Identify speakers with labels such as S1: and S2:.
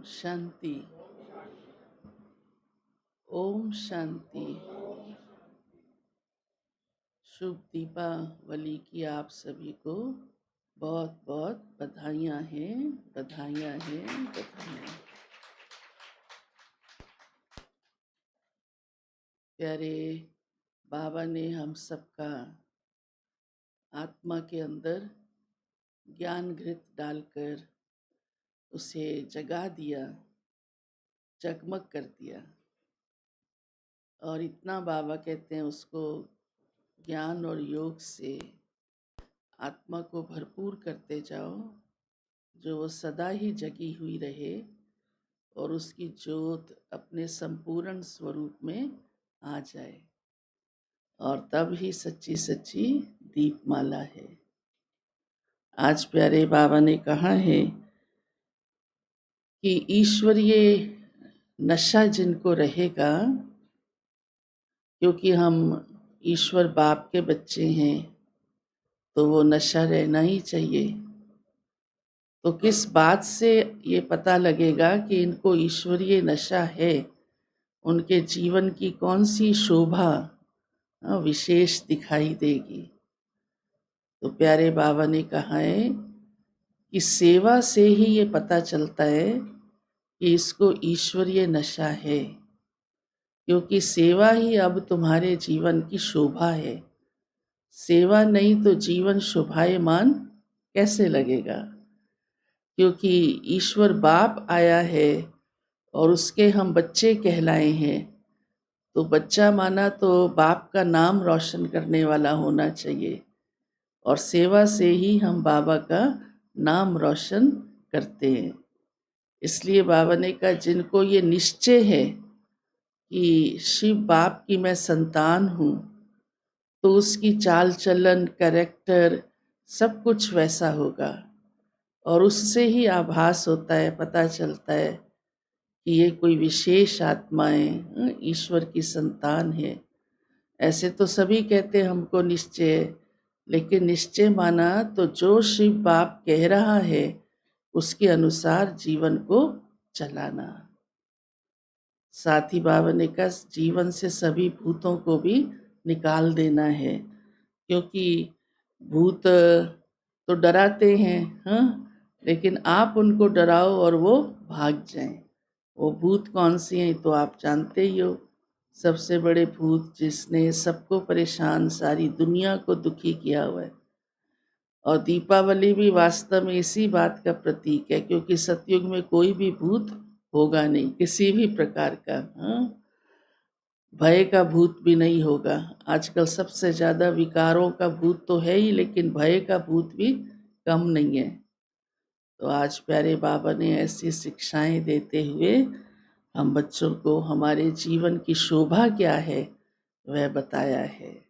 S1: शांति। ओम शांति। शुभ दीपावली की आप सभी को बहुत बहुत बधाइयाँ हैं, बधाइयाँ हैं, बधाइयाँ। प्यारे बाबा ने हम सबका आत्मा के अंदर ज्ञान घृत डालकर उसे जगा दिया, जगमग कर दिया। और इतना बाबा कहते हैं उसको ज्ञान और योग से आत्मा को भरपूर करते जाओ, जो वो सदा ही जगी हुई रहे और उसकी ज्योत अपने संपूर्ण स्वरूप में आ जाए। और तब ही सच्ची सच्ची दीपमाला है। आज प्यारे बाबा ने कहा है कि ईश्वरीय नशा जिनको रहेगा, क्योंकि हम ईश्वर बाप के बच्चे हैं, तो वो नशा रहना ही चाहिए। तो किस बात से ये पता लगेगा कि इनको ईश्वरीय नशा है? उनके जीवन की कौन सी शोभा विशेष दिखाई देगी? तो प्यारे बाबा ने कहा है कि सेवा से ही ये पता चलता है कि इसको ईश्वरीय नशा है, क्योंकि सेवा ही अब तुम्हारे जीवन की शोभा है। सेवा नहीं तो जीवन शोभायमान कैसे लगेगा? क्योंकि ईश्वर बाप आया है और उसके हम बच्चे कहलाए हैं, तो बच्चा माना तो बाप का नाम रोशन करने वाला होना चाहिए। और सेवा से ही हम बाबा का नाम रोशन करते हैं। इसलिए बाबा ने कहा, जिनको ये निश्चय है कि शिव बाप की मैं संतान हूँ, तो उसकी चाल चलन, कैरेक्टर सब कुछ वैसा होगा। और उससे ही आभास होता है, पता चलता है कि ये कोई विशेष आत्माएं ईश्वर की संतान है। ऐसे तो सभी कहते हमको निश्चय है, लेकिन निश्चय माना तो जो शिव बाप कह रहा है उसके अनुसार जीवन को चलाना। साथ ही बाबा ने कहा, जीवन से सभी भूतों को भी निकाल देना है, क्योंकि भूत तो डराते हैं, हाँ, लेकिन आप उनको डराओ और वो भाग जाएं। वो भूत कौन सी हैं तो आप जानते ही हो। सबसे बड़े भूत जिसने सबको परेशान, सारी दुनिया को दुखी किया हुआ है। और दीपावली भी वास्तव में इसी बात का प्रतीक है, क्योंकि सतयुग में कोई भी भूत होगा नहीं, किसी भी प्रकार का। हाँ, भय का भूत भी नहीं होगा। आजकल सबसे ज्यादा विकारों का भूत तो है ही, लेकिन भय का भूत भी कम नहीं है। तो आज प्यारे बाबा ने ऐसी शिक्षाएं देते हुए हम बच्चों को हमारे जीवन की शोभा क्या है वह बताया है।